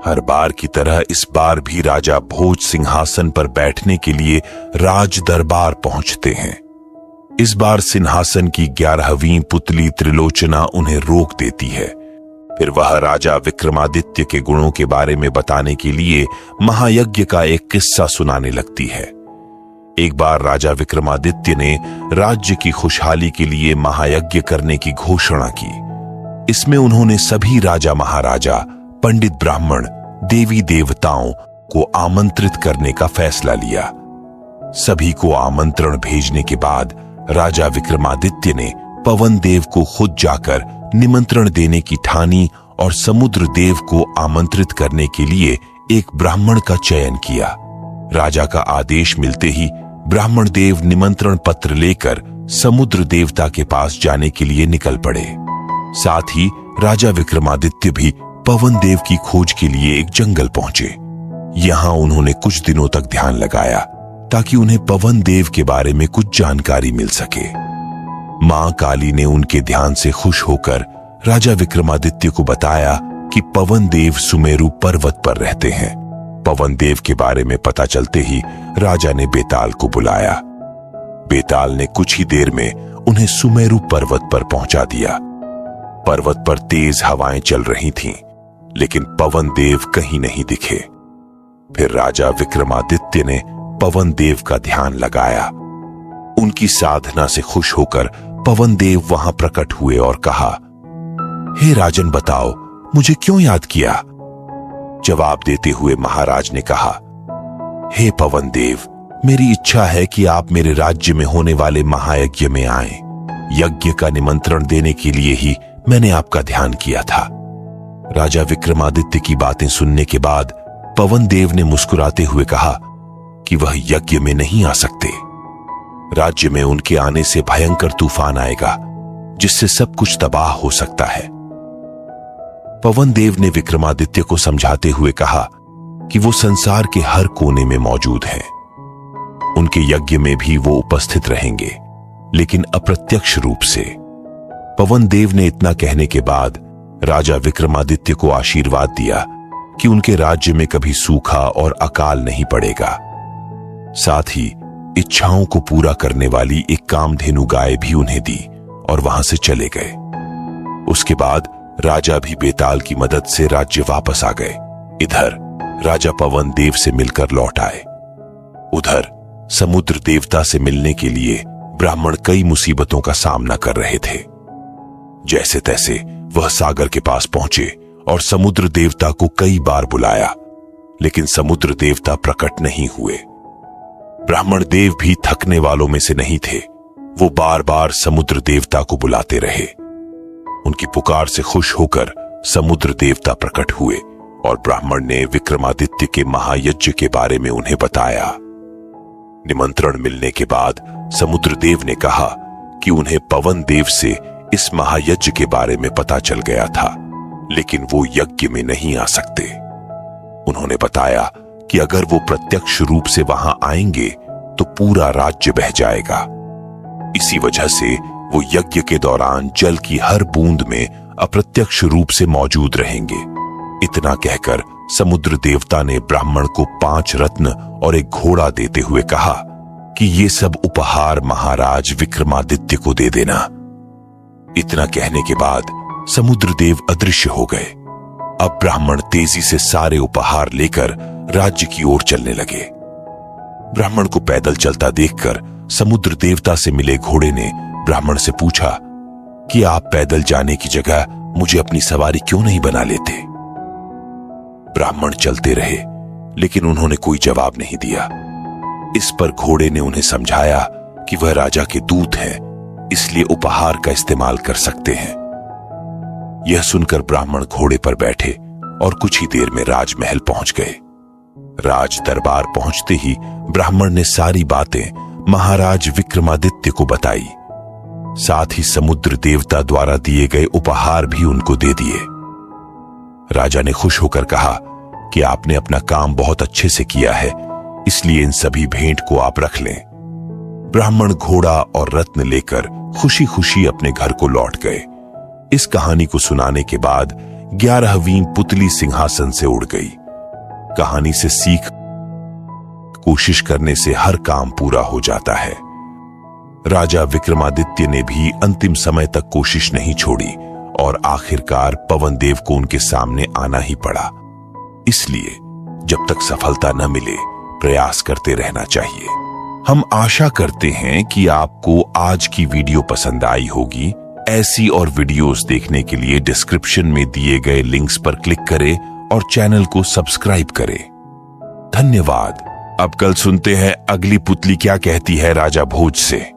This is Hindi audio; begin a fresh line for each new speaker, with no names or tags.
हर बार की तरह इस बार भी राजा भोज सिंहासन पर बैठने के लिए राज दरबार पहुंचते हैं। इस बार सिंहासन की 11वीं पुतली त्रिलोचना उन्हें रोक देती है। फिर वह राजा विक्रमादित्य के गुणों के बारे में बताने के लिए महायज्ञ का एक किस्सा सुनाने लगती है। एक बार राजा विक्रमादित्य ने राज्य की खुशहाली के लिए महायज्ञ करने की घोषणा की। इसमें उन्होंने सभी राजा महाराजा, पंडित ब्राह्मण, देवी देवताओं को आमंत्रित करने का फैसला लिया। सभी को आमंत्रण भेजने के बाद राजा विक्रमादित्य ने पवन देव को खुद जाकर निमंत्रण देने की ठानी और समुद्र देव को आमंत्रित करने के लिए एक ब्राह्मण का चयन किया। राजा का आदेश मिलते ही ब्राह्मण देव निमंत्रण पत्र लेकर समुद्र देवता के पास जाने के लिए निकल पड़े। साथ ही राजा विक्रमादित्य भी पवन देव की खोज के लिए एक जंगल पहुंचे। यहां उन्होंने कुछ दिनों तक ध्यान लगाया ताकि उन्हें पवन देव के बारे में कुछ जानकारी मिल सके। मां काली ने उनके ध्यान से खुश होकर राजा विक्रमादित्य को बताया कि पवन देव सुमेरु पर्वत पर रहते हैं। पवन देव के बारे में पता चलते ही राजा ने बेताल को बुलाया। बेताल ने कुछ ही देर में उन्हें सुमेरु पर्वत पर पहुंचा दिया। पर्वत पर तेज हवाएं चल रही थीं, लेकिन पवन देव कहीं नहीं दिखे। फिर राजा विक्रमादित्य ने पवन देव का ध्यान लगाया। उनकी साधना से खुश होकर पवन देव वहां प्रकट हुए और कहा, हे राजन, बताओ मुझे क्यों याद किया? जवाब देते हुए महाराज ने कहा, हे पवन देव, मेरी इच्छा है कि आप मेरे राज्य में होने वाले महायज्ञ में आएं। यज्ञ का निमंत्रण देने के लिए ही मैंने आपका ध्यान किया था। राजा विक्रमादित्य की बातें सुनने के बाद पवन देव ने मुस्कुराते हुए कहा कि वह यज्ञ में नहीं आ सकते। राज्य में उनके आने से भयंकर तूफान आएगा, जिससे सब कुछ तबाह हो सकता है। पवन देव ने विक्रमादित्य को समझाते हुए कहा कि वो संसार के हर कोने में मौजूद हैं। उनके यज्ञ में भी वो उपस्थित रहेंगे, लेकिन अप्रत्यक्ष रूप से। पवन देव ने इतना कहने के बाद राजा विक्रमादित्य को आशीर्वाद दिया कि उनके राज्य में कभी सूखा और अकाल नहीं पड़ेगा। साथ ही इच्छाओं को पूरा करने वाली एक कामधेनु गाय भी उन्हें दी और वहां से चले गए। उसके बाद राजा भी बेताल की मदद से राज्य वापस आ गए। इधर राजा पवन देव से मिलकर लौट आए। उधर समुद्र देवता से मिलने के लिए ब्राह्मण कई मुसीबतों का सामना कर रहे थे। जैसे तैसे वह सागर के पास पहुंचे और समुद्र देवता को कई बार बुलाया, लेकिन समुद्र देवता प्रकट नहीं हुए। ब्राह्मण देव भी थकने वालों में से नहीं थे। वो बार बार समुद्र देवता को बुलाते रहे। उनकी पुकार से खुश होकर समुद्र देवता प्रकट हुए और ब्राह्मण ने विक्रमादित्य के महायज्ञ के बारे में उन्हें बताया। निमंत्रण मिलने के बाद समुद्र देव ने कहा कि उन्हें पवन देव से इस महायज्ञ के बारे में पता चल गया था, लेकिन वो यज्ञ में नहीं आ सकते। उन्होंने बताया कि अगर वो प्रत्यक्ष रूप से वहां आएंगे तो पूरा राज्य बह जाएगा। इसी वजह से वो यज्ञ के दौरान जल की हर बूंद में अप्रत्यक्ष रूप से मौजूद रहेंगे। इतना कहकर समुद्र देवता ने ब्राह्मण को 5 रत्न और एक घोड़ा देते हुए कहा कि ये सब उपहार महाराज विक्रमादित्य को दे देना। इतना कहने के बाद समुद्र देव अदृश्य हो गए। अब ब्राह्मण तेजी से सारे उपहार लेकर राज्य की ओर चलने लगे। ब्राह्मण को पैदल चलता देखकर समुद्र देवता से मिले घोड़े ने ब्राह्मण से पूछा कि आप पैदल जाने की जगह मुझे अपनी सवारी क्यों नहीं बना लेते? ब्राह्मण चलते रहे, लेकिन उन्होंने कोई जवाब नहीं दिया। इस पर घोड़े ने उन्हें समझाया कि वह राजा के दूत हैं, इसलिए उपहार का इस्तेमाल कर सकते हैं। यह सुनकर ब्राह्मण घोड़े पर बैठे और कुछ ही देर में राजमहल पहुंच गए। राज दरबार पहुंचते ही ब्राह्मण ने सारी बातें महाराज विक्रमादित्य को बताई। साथ ही समुद्र देवता द्वारा दिए गए उपहार भी उनको दे दिए। राजा ने खुश होकर कहा कि आपने अपना काम बहुत अच्छे से किया है, इसलिए इन सभी भेंट को आप रख लें। ब्राह्मण घोड़ा और रत्न लेकर खुशी खुशी अपने घर को लौट गए। इस कहानी को सुनाने के बाद 11वीं पुतली सिंहासन से उड़ गई। कहानी से सीख, कोशिश करने से हर काम पूरा हो जाता है। राजा विक्रमादित्य ने भी अंतिम समय तक कोशिश नहीं छोड़ी और आखिरकार पवन देव को उनके सामने आना ही पड़ा। इसलिए जब तक सफलता न मिले, प्रयास करते रहना चाहिए। हम आशा करते हैं कि आपको आज की वीडियो पसंद आई होगी। ऐसी और वीडियोस देखने के लिए डिस्क्रिप्शन में दिए गए लिंक्स पर क्लिक करें और चैनल को सब्सक्राइब करें। धन्यवाद। अब कल सुनते हैं अगली पुतली क्या कहती है राजा भोज से।